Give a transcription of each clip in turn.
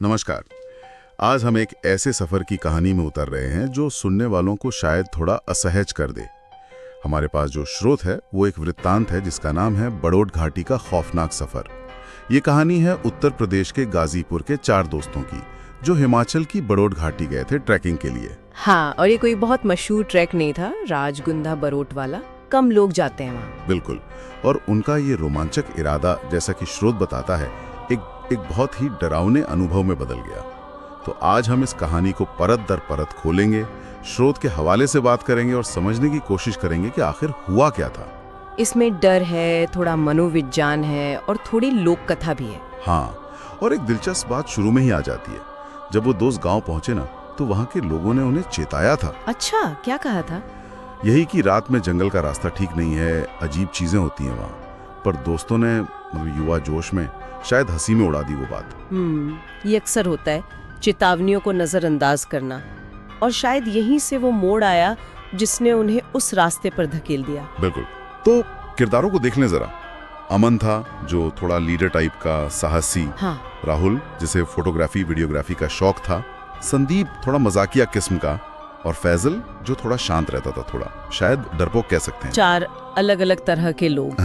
नमस्कार। आज हम एक ऐसे सफर की कहानी में उतर रहे हैं जो सुनने वालों को शायद थोड़ा असहज कर दे। हमारे पास जो स्रोत है वो एक वृत्तांत है जिसका नाम है बड़ौत घाटी का खौफनाक सफर। ये कहानी है उत्तर प्रदेश के गाजीपुर के 4 दोस्तों की जो हिमाचल की बड़ौत घाटी गए थे ट्रैकिंग के लिए। हाँ, और ये कोई बहुत मशहूर ट्रैक नहीं था, राजगुंधा बरोट वाला। कम लोग जाते हैं वहाँ। बिल्कुल। और उनका ये रोमांचक इरादा, जैसा कि स्रोत बताता है, एक बहुत ही डरावने अनुभव में बदल गया। तो आज हम इस कहानी को परत दर परत खोलेंगे, स्रोत के हवाले से बात करेंगे और समझने की कोशिश करेंगे कि आखिर हुआ क्या था। इसमें डर है, थोड़ा मनोविज्ञान है और थोड़ी लोक कथा भी है। हाँ, और एक दिलचस्प बात शुरू में ही आ जाती है। जब वो दोस्त गांव पहुंचे ना, तो वहां के लोगों ने उन्हें चेताया था। अच्छा, क्या कहा था? यही कि रात में जंगल का रास्ता ठीक नहीं है, अजीब चीजें होती हैं वहां। पर दोस्तों ने युवा जोश में शायद हंसी में उड़ा दी वो बात। ये अक्सर होता है, चेतावनियों को नजरअंदाज करना। और शायद यहीं से वो मोड़ आया जिसने उन्हें उस रास्ते पर धकेल दिया। बिल्कुल। तो किरदारों को देख लें जरा। अमन था जो थोड़ा लीडर टाइप का, साहसी। हाँ। राहुल जिसे फोटोग्राफी वीडियोग्राफी का शौक था। संदीप थोड़ा मजाकिया किस्म का। और फैजल जो थोड़ा शांत रहता था, थोड़ा शायद डरपोक कह सकते हैं। 4 अलग अलग तरह के लोग।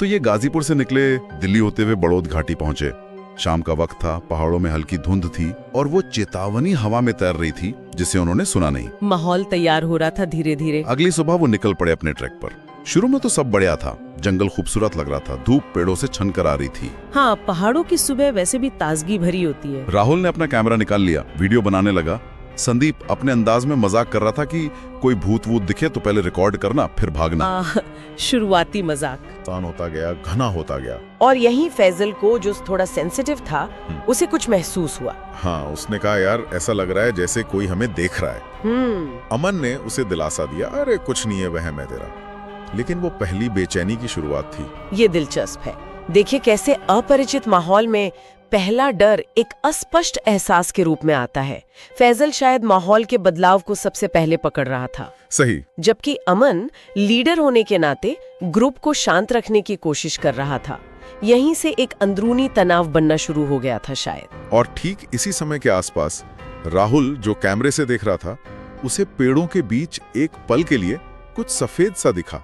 तो ये गाजीपुर से निकले, दिल्ली होते हुए बड़ौत घाटी पहुंचे। शाम का वक्त था, पहाड़ों में हल्की धुंध थी और वो चेतावनी हवा में तैर रही थी जिसे उन्होंने सुना नहीं। माहौल तैयार हो रहा था धीरे धीरे। अगली सुबह वो निकल पड़े अपने ट्रैक पर। शुरू में तो सब बढ़िया था, जंगल खूबसूरत लग रहा था, धूप पेड़ों से छन कर आ रही थी। हाँ, पहाड़ों की सुबह वैसे भी ताजगी भरी होती है। राहुल ने अपना कैमरा निकाल लिया, वीडियो बनाने लगा। संदीप अपने अंदाज में मजाक कर रहा था कि कोई भूत वूत दिखे तो पहले रिकॉर्ड करना, फिर भागना। शुरुआती मजाक आसान होता गया, घना होता गया। और यही फैजल को, जो थोड़ा सेंसिटिव था, उसे कुछ महसूस हुआ। हाँ, उसने कहा, यार ऐसा लग रहा है जैसे कोई हमें देख रहा है। अमन ने उसे दिलासा दिया, अरे कुछ नहीं है, वहम है तेरा। लेकिन वो पहली बेचैनी की शुरुआत थी। ये दिलचस्प है। देखिए कैसे अपरिचित माहौल में पहला डर एक अस्पष्ट एहसास के रूप में आता है। फैजल शायद माहौल के बदलाव को सबसे पहले पकड़ रहा था। सही। जबकि अमन लीडर होने के नाते ग्रुप को शांत रखने की कोशिश कर रहा था। यहीं से एक अंदरूनी तनाव बनना शुरू हो गया था शायद। और ठीक इसी समय के आसपास राहुल, जो कैमरे से देख रहा था, उसे पेड़ों के बीच एक पल के लिए कुछ सफेद सा दिखा,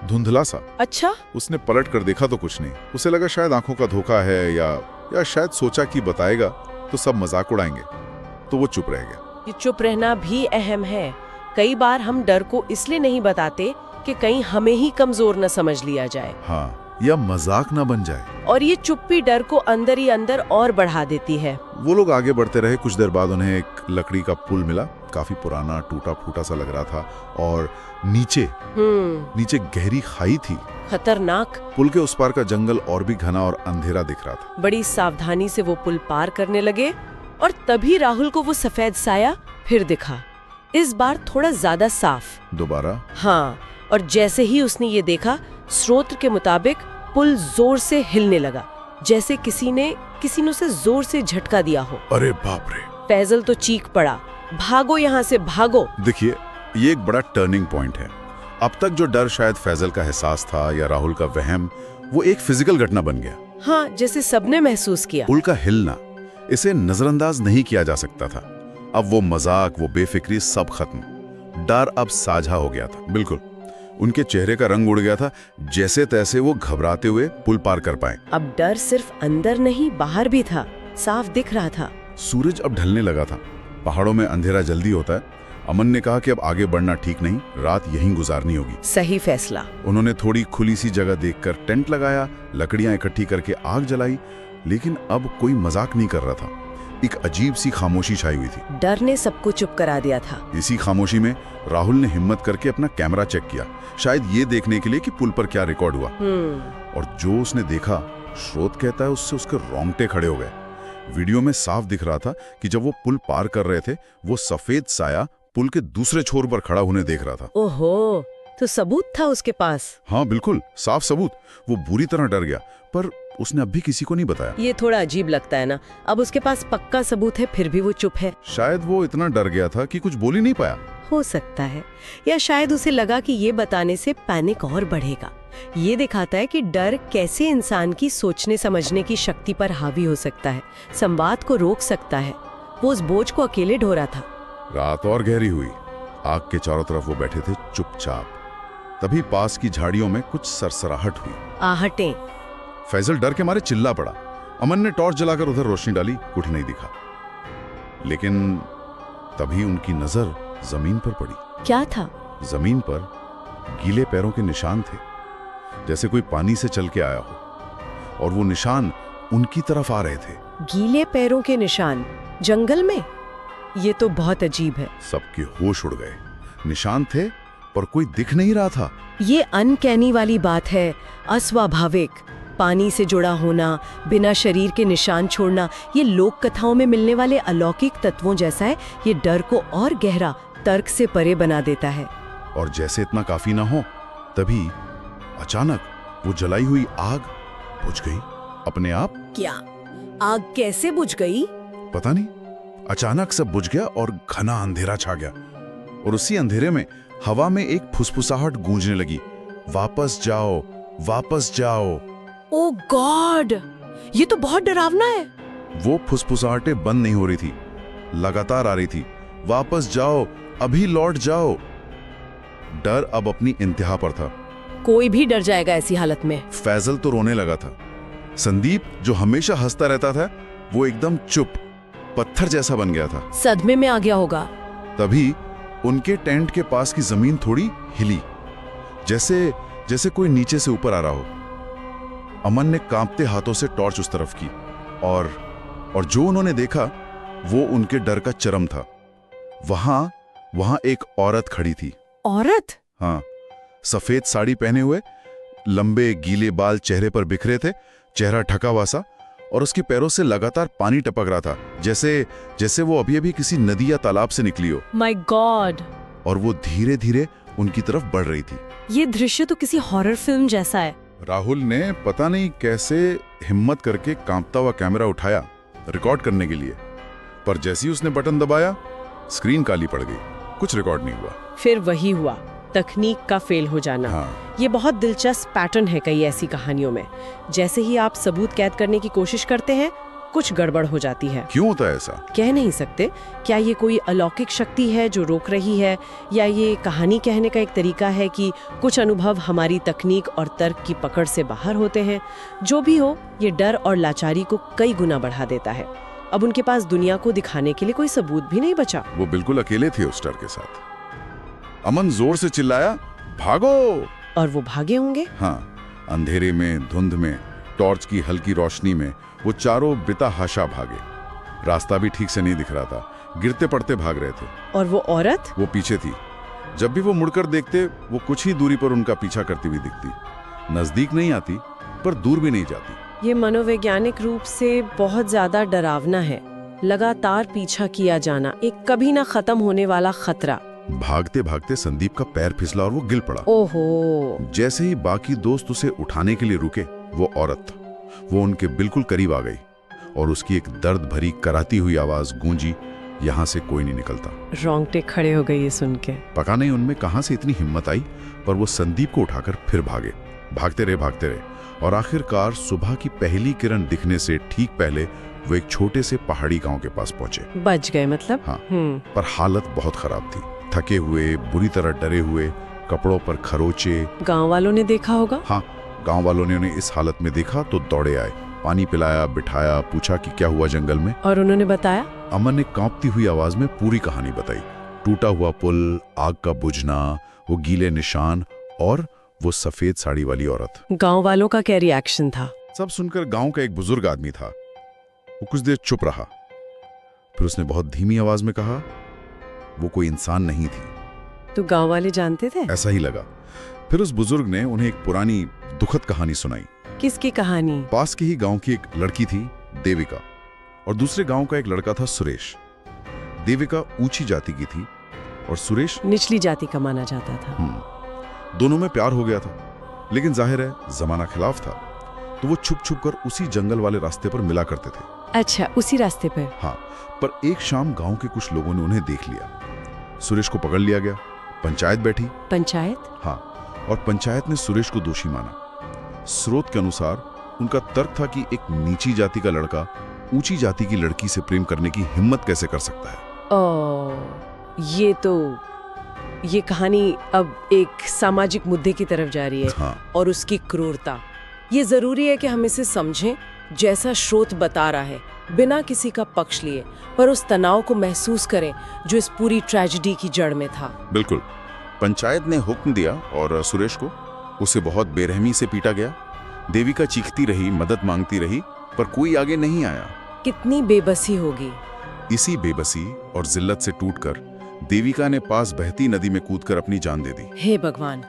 धुंधला सा। अच्छा। उसने पलट कर देखा तो कुछ नहीं। उसे लगा शायद आंखों का धोखा है या शायद सोचा कि बताएगा तो सब मजाक उड़ाएंगे, तो वो चुप रह गया। ये चुप रहना भी अहम है। कई बार हम डर को इसलिए नहीं बताते कि कहीं हमें ही कमजोर न समझ लिया जाए। हाँ, या मजाक ना बन जाए। और ये चुप्पी डर को अंदर ही अंदर और बढ़ा देती है। वो लोग आगे बढ़ते रहे। कुछ देर बाद उन्हें एक लकड़ी का पुल मिला, काफी पुराना, टूटा फूटा सा लग रहा था। और नीचे गहरी खाई थी, खतरनाक। पुल के उस पार का जंगल और भी घना और अंधेरा दिख रहा था। बड़ी सावधानी से वो पुल पार करने लगे और तभी राहुल को वो सफेद साया फिर दिखा, इस बार थोड़ा ज्यादा साफ। दोबारा? हाँ, और जैसे ही उसने ये देखा, स्रोत के मुताबिक पुल जोर से हिलने लगा, जैसे किसी ने उसे जोर से झटका दिया हो। अरे बाप रे! फैजल तो चीख पड़ा, भागो यहाँ से, भागो। देखिए, ये एक बड़ा टर्निंग पॉइंट है। अब तक जो डर शायद फैजल का एहसास था या राहुल का वहम, वो एक फिजिकल घटना बन गया। हाँ, जैसे सबने महसूस किया। पुल का हिलना, इसे नजरअंदाज नहीं किया जा सकता था। अब वो मजाक, वो बेफिक्री सब खत्म। डर अब साझा हो गया था। बिल्कुल। उनके चेहरे का रंग उड़ गया था, जैसे तैसे वो घबराते हुए पुल पार कर पाए। अब डर सिर्फ अंदर नहीं, बाहर भी था, साफ दिख रहा था। सूरज अब ढलने लगा था, पहाड़ों में अंधेरा जल्दी होता है। अमन ने कहा कि अब आगे बढ़ना ठीक नहीं, रात यहीं गुजारनी होगी। सही फैसला। उन्होंने थोड़ी खुली सी जगह देखकर टेंट लगाया, लकड़ियां इकट्ठी करके आग जलाई। लेकिन अब कोई मजाक नहीं कर रहा था। एक अजीब सी खामोशी छाई हुई थी। डर ने सबको चुप करा दिया था। इसी खामोशी में राहुल ने हिम्मत करके अपना कैमरा चेक किया, शायद ये देखने के लिए कि पुल पर क्या रिकॉर्ड हुआ। और जो उसने देखा, स्रोत कहता है, उससे उसके रोंगटे खड़े हो गए। वीडियो में साफ दिख रहा था कि जब वो पुल पार कर रहे थे, वो सफेद साया पुल के दूसरे छोर पर खड़ा होने देख रहा था। ओहो, तो सबूत था उसके पास। हाँ बिल्कुल, साफ सबूत। वो बुरी तरह डर गया, पर उसने अब भी किसी को नहीं बताया। ये थोड़ा अजीब लगता है ना, अब उसके पास पक्का सबूत है, फिर भी वो चुप है। शायद वो इतना डर गया था कि कुछ बोल ही नहीं पाया। हो सकता है, या शायद उसे लगा कि ये बताने से पैनिक और बढ़ेगा। ये दिखाता है कि डर कैसे इंसान की सोचने समझने की शक्ति पर हावी हो सकता है, संवाद को रोक सकता है। वो उस बोझ को अकेले ढो रहा था। रात और गहरी हुई। आग के चारों तरफ वो बैठे थे चुपचाप। तभी पास की झाड़ियों में कुछ सरसराहट हुई। आहटें। फैजल डर के मारे चिल्ला पड़ा। अमन ने टॉर्च जलाकर उधर रोशनी डाली, कुछ नहीं दिखा। लेकिन तभी उनकी नजर जमीन पर पड़ी। क्या था? जमीन पर गीले पैरों के निशान थे, जैसे कोई पानी से चल के आया हो, और वो निशान उनकी तरफ आ रहे थे। गीले पैरों के निशान जंगल में? ये तो बहुत अजीब है। सबके होश उड़ गए। निशान थे पर कोई दिख नहीं रहा था। ये अनकैनी वाली बात है, अस्वाभाविक। पानी से जुड़ा होना, बिना शरीर के निशान छोड़ना, ये लोक कथाओं में मिलने वाले अलौकिक तत्वों जैसा है। ये डर को और गहरा, तर्क से परे बना देता है। और जैसे इतना काफी ना हो, तभी अचानक वो जलाई हुई आग बुझ गई अपने आप। क्या? आग कैसे बुझ गई? पता नहीं, अचानक सब बुझ गया और घना अंधेरा छा गया। और उसी अंधेरे में हवा में एक फुसफुसाहट गूंजने लगी, वापस जाओ, वापस जाओ। ओ गॉड, ये तो बहुत डरावना है। वो फुसफुसाहटें बंद नहीं हो रही थी, लगातार आ रही थी। वापस जाओ, अभी लौट जाओ। डर अब अपनी इंतहा पर था। कोई भी डर जाएगा ऐसी हालत में। फैजल तो रोने लगा था। संदीप, जो हमेशा हंसता रहता था, वो एकदम चुप, पत्थर जैसा बन गया था। सदमे में आ गया होगा। तभी उनके टेंट के पास की जमीन थोड़ी हिली, जैसे कोई नीचे से ऊपर आ रहा हो। अमन ने कांपते हाथों से टॉर्च उस तरफ की, और जो उन्होंने देखा वो उनके डर का चरम था। वहां एक औरत खड़ी थी। औरत? हाँ, सफेद साड़ी पहने हुए, लंबे गीले बाल चेहरे पर बिखरे थे, चेहरा ढका हुआ सा, और उसके पैरों से लगातार पानी टपक रहा था, जैसे वो अभी अभी किसी नदी या तालाब से निकली हो। My God. और वो धीरे धीरे उनकी तरफ बढ़ रही थी। ये दृश्य तो किसी हॉरर फिल्म जैसा है। राहुल ने पता नहीं कैसे हिम्मत करके कांपता हुआ कैमरा उठाया रिकॉर्ड करने के लिए, पर जैसे ही उसने बटन दबाया, स्क्रीन काली पड़ गई, कुछ रिकॉर्ड नहीं हुआ। फिर वही हुआ, तकनीक का फेल हो जाना। हाँ। ये बहुत दिलचस्प पैटर्न है कई ऐसी कहानियों में। जैसे ही आप सबूत कैद करने की कोशिश करते हैं, कुछ गड़बड़ हो जाती है। क्यों होता है ऐसा? कह नहीं सकते। क्या ये कोई अलौकिक शक्ति है जो रोक रही है, या ये कहानी कहने का एक तरीका है कि कुछ अनुभव हमारी तकनीक और तर्क की पकड़ से बाहर होते हैं। जो भी हो, ये डर और लाचारी को कई गुना बढ़ा देता है। अब उनके पास दुनिया को दिखाने के लिए कोई सबूत भी नहीं बचा। वो बिल्कुल अकेले थे उस डर के साथ। अमन जोर से चिल्लाया, भागो! और वो भागे होंगे। हाँ, अंधेरे में, धुंध में, टॉर्च की हल्की रोशनी में वो चारों बेतहाशा भागे। रास्ता भी ठीक से नहीं दिख रहा था, गिरते पड़ते भाग रहे थे। और वो औरत? वो पीछे थी। जब भी वो मुड़कर देखते, वो कुछ ही दूरी पर उनका पीछा करती हुई दिखती। नजदीक नहीं आती, पर दूर भी नहीं जाती। ये मनोवैज्ञानिक रूप से बहुत ज्यादा डरावना है। लगातार पीछा किया जाना, एक कभी ना खत्म होने वाला खतरा। भागते भागते संदीप का पैर फिसला और वो गिर पड़ा। ओहो। जैसे ही बाकी दोस्त उसे उठाने के लिए रुके, वो औरत, वो उनके बिल्कुल करीब आ गई, और उसकी एक दर्द भरी कराती हुई आवाज गूंजी, यहाँ से कोई नहीं निकलता। रोंगटे खड़े हो गए ये सुन के। पता नहीं उनमें कहां से इतनी हिम्मत आई, पर वो संदीप को उठाकर फिर भागे। भागते रहे, और आखिरकार सुबह की पहली किरण दिखने से ठीक पहले वो एक छोटे से पहाड़ी गांव के पास पहुंचे। बच गए मतलब? हाँ, पर हालत बहुत खराब थी। थके हुए, बुरी तरह डरे हुए, कपड़ों पर खरोचे। गांव वालों ने देखा होगा? हाँ, गांव वालों ने उन्हें इस हालत में देखा तो दौड़े आए, पानी पिलाया, बिठाया, पूछा कि क्या हुआ जंगल में। और उन्होंने बताया? अमन ने कांपती हुई आवाज में पूरी कहानी बताई। टूटा हुआ पुल, आग का बुझना, वो गीले निशान, और वो सफेद साड़ी वाली औरत। गांव वालों का क्या रिएक्शन था? सब सुनकर गांव का एक बुजुर्ग आदमी था, वो कुछ देर चुप रहा। फिर उसने बहुत धीमी आवाज में कहा, वो कोई इंसान नहीं थी। तो गांव वाले जानते थे? ऐसा ही लगा। फिर उस बुजुर्ग ने उन्हें एक पुरानी दुखद कहानी सुनाई। किसकी कहानी? पास के ही गांव की एक लड़की थी, देविका, और दूसरे गांव का एक लड़का था, सुरेश। देविका ऊंची जाति की थी और सुरेश निचली जाति का माना जाता था। दोनों में प्यार हो गया था, लेकिन जाहिर है जमाना खिलाफ था, तो वो छुप छुप कर उसी जंगल वाले रास्ते पर मिला करते थे। अच्छा, उसी रास्ते पर? हाँ, पर एक शाम गांव के कुछ लोगों ने उन्हें देख लिया। सुरेश को पकड़ लिया गया। पंचायत बैठी। पंचायत? हाँ, और पंचायत ने सुरेश को दोषी माना। स्रोत के अनुसार उनका तर्क था कि एक नीची जाति का लड़का ऊंची जाति की लड़की से प्रेम करने की हिम्मत कैसे कर सकता है। ये कहानी अब एक सामाजिक मुद्दे की तरफ जा रही है। हाँ। और उसकी क्रूरता। ये जरूरी है कि हम इसे समझें जैसा स्रोत बता रहा है, बिना किसी का पक्ष लिए, पर उस तनाव को महसूस करें जो इस पूरी ट्रेजेडी की जड़ में था। बिल्कुल। पंचायत ने हुक्म दिया और सुरेश को उसे बहुत बेरहमी से पीटा गया। देविका चीखती रही, मदद मांगती रही, पर कोई आगे नहीं आया। कितनी बेबसी होगी। इसी बेबसी और जिल्लत से टूटकर देविका ने पास बहती नदी में कूदकर अपनी जान दे दी। हे भगवान,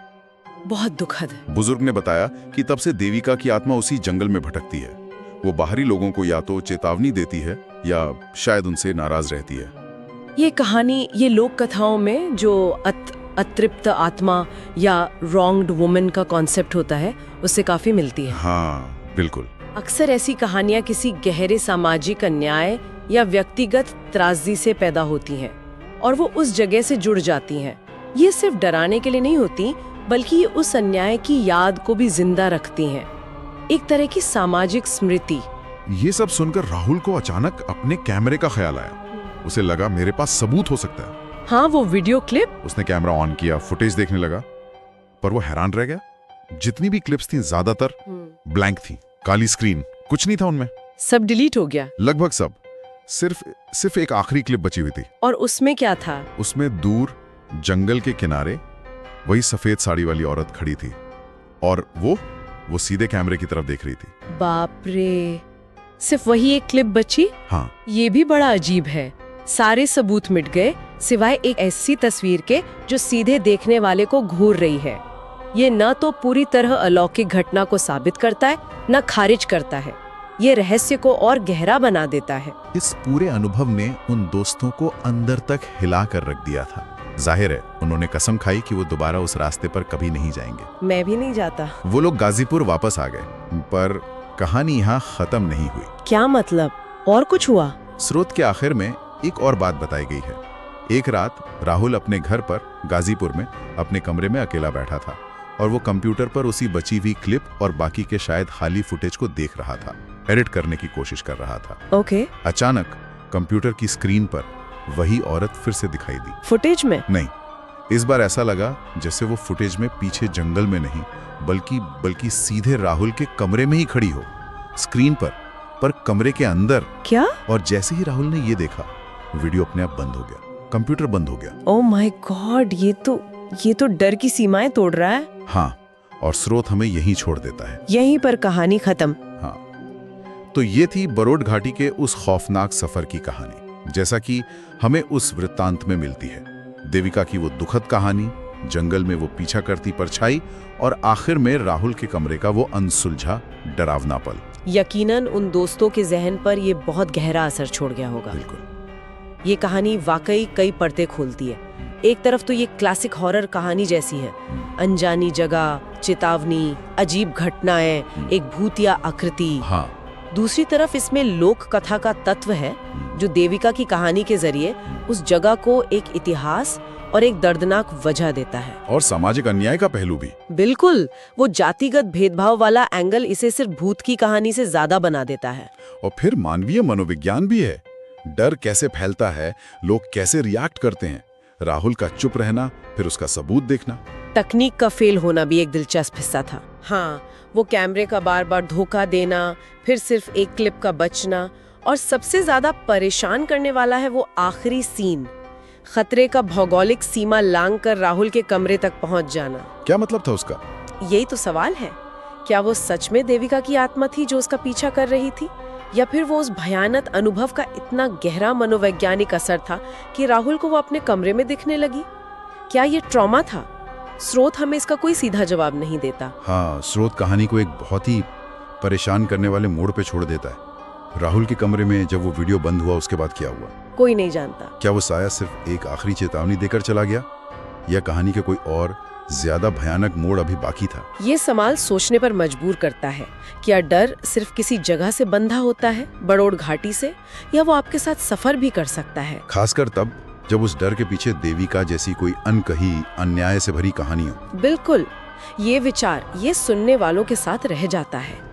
बहुत दुखद है। बुजुर्ग ने बताया कि तब से देविका की आत्मा उसी जंगल में भटकती है। वो बाहरी लोगों को या तो चेतावनी देती है या शायद उनसे नाराज रहती है। ये कहानी ये लोक कथाओं में जो अतृप्त आत्मा या रॉन्ग्ड वुमन का कॉन्सेप्ट होता है उससे काफी मिलती है। हाँ बिल्कुल। अक्सर ऐसी कहानियां किसी गहरे सामाजिक अन्याय या व्यक्तिगत त्रासदी से पैदा होती हैं और वो उस जगह से जुड़ जाती हैं। ये सिर्फ डराने के लिए नहीं होती, बल्कि ये उस अन्याय की याद को भी जिंदा रखती हैं, एक तरह की सामाजिक स्मृति। ये सब सुनकर राहुल को अचानक अपने कैमरे का ख्याल आया। उसे लगा मेरे पास सबूत हो सकता है। हाँ, वो वीडियो क्लिप। उसने कैमरा ऑन किया, फुटेज देखने लगा, पर वो हैरान रह गया। जितनी भी क्लिप्स थीं ज्यादातर ब्लैंक थी, काली स्क्रीन, कुछ नहीं था उनमें। सब डिलीट हो गया। लगभग सब। सिर्फ एक आखिरी क्लिप बची हुई थी। और उसमें क्या था? उसमें दूर जंगल के किनारे वही सफेद साड़ी वाली औरत खड़ी थी और वो सीधे कैमरे की तरफ देख रही थी। बाप रे, सिर्फ वही एक क्लिप बची? हाँ। ये भी बड़ा अजीब है। सारे सबूत मिट गए सिवाय एक ऐसी तस्वीर के जो सीधे देखने वाले को घूर रही है। ये न तो पूरी तरह अलौकिक घटना को साबित करता है, न खारिज करता है। ये रहस्य को और गहरा बना देता है। इस पूरे अनुभव ने उन दोस्तों को अंदर तक हिला कर रख दिया था। जाहिर है उन्होंने कसम खाई कि वो दोबारा उस रास्ते पर कभी नहीं जाएंगे। मैं भी नहीं जाता। वो लोग गाजीपुर वापस आ गए, पर कहानी यहाँ खत्म नहीं हुई। क्या मतलब? और कुछ हुआ? स्रोत के आखिर में एक और बात बताई गई है। एक रात राहुल अपने घर पर गाजीपुर में अपने कमरे में अकेला बैठा था और वो कंप्यूटर पर उसी बची हुई क्लिप और बाकी के शायद खाली फुटेज को देख रहा था, एडिट करने की कोशिश कर रहा था। ओके। अचानक कंप्यूटर की स्क्रीन पर वही औरत फिर से दिखाई दी। फुटेज में? नहीं, इस बार ऐसा लगा जैसे वो फुटेज में पीछे जंगल में नहीं, बल्कि सीधे राहुल के कमरे में ही खड़ी हो, स्क्रीन पर कमरे के अंदर। क्या? और जैसे ही राहुल ने ये देखा, वीडियो अपने आप बंद हो गया, कंप्यूटर बंद हो गया। ओह माय गॉड, ये तो डर की सीमाएं तोड़ रहा है। हाँ, और स्रोत हमें यहीं छोड़ देता है। यहीं पर कहानी खत्म। हाँ, तो ये थी बरोड घाटी के उस खौफनाक सफर की कहानी, जैसा कि हमें उस वृत्तांत में मिलती है। देविका की वो दुखद कहानी, जंगल में वो पीछा करती परछाई और आखिर में राहुल के कमरे का वो अनसुलझा डरावना पल। यकीनन उन दोस्तों के जहन पर ये बहुत गहरा असर छोड़ गया होगा। बिल्कुल। ये कहानी वाकई कई पर्दे खोलती है। एक तरफ तो ये क्लासिक हॉरर कहानी जैसी है, अनजानी जगह, चेतावनी, अजीब घटनाएं, एक भूत या आकृति। हाँ। दूसरी तरफ इसमें लोक कथा का तत्व है जो देविका की कहानी के जरिए उस जगह को एक इतिहास और एक दर्दनाक वजह देता है। और सामाजिक अन्याय का पहलू भी। बिल्कुल, वो जातिगत भेदभाव वाला एंगल इसे सिर्फ भूत की कहानी से ज्यादा बना देता है। और फिर मानवीय मनोविज्ञान भी है। डर कैसे फैलता है, लोग कैसे रिएक्ट करते हैं, राहुल का चुप रहना, फिर उसका सबूत देखना। तकनीक का फेल होना भी एक दिलचस्प हिस्सा था। हाँ, वो कैमरे का बार बार धोखा देना, फिर सिर्फ एक क्लिप का बचना, और सबसे ज्यादा परेशान करने वाला है वो आखिरी सीन, खतरे का भौगोलिक सीमा लांघकर राहुल के कमरे तक पहुंच जाना। क्या मतलब था उसका? यही तो सवाल है। क्या वो सच में देविका की आत्मा थी जो उसका पीछा कर रही थी, या फिर वो उस भयानक अनुभव का इतना गहरा मनोवैज्ञानिक असर था कि राहुल को वो अपने कमरे में दिखने लगी? क्या ये ट्रॉमा था? स्रोत हमें इसका कोई सीधा जवाब नहीं देता। हाँ, स्रोत कहानी को एक बहुत ही परेशान करने वाले मोड़ पे छोड़ देता है। राहुल के कमरे में जब वो वीडियो बंद हुआ, उसके बाद क्या हुआ? कोई नहीं जानता। क्या वो साया सिर्फ एक आखिरी चेतावनी देकर चला गया, या कहानी के कोई और ज्यादा भयानक मोड़ अभी बाकी था? ये सवाल सोचने पर मजबूर करता है। क्या डर सिर्फ किसी जगह से बंधा होता है, बड़ोड़ घाटी से, या वो आपके साथ सफर भी कर सकता है? खासकर तब जब उस डर के पीछे देविका जैसी कोई अनकही अन्याय से भरी कहानी हो। बिल्कुल, ये विचार ये सुनने वालों के साथ रह जाता है।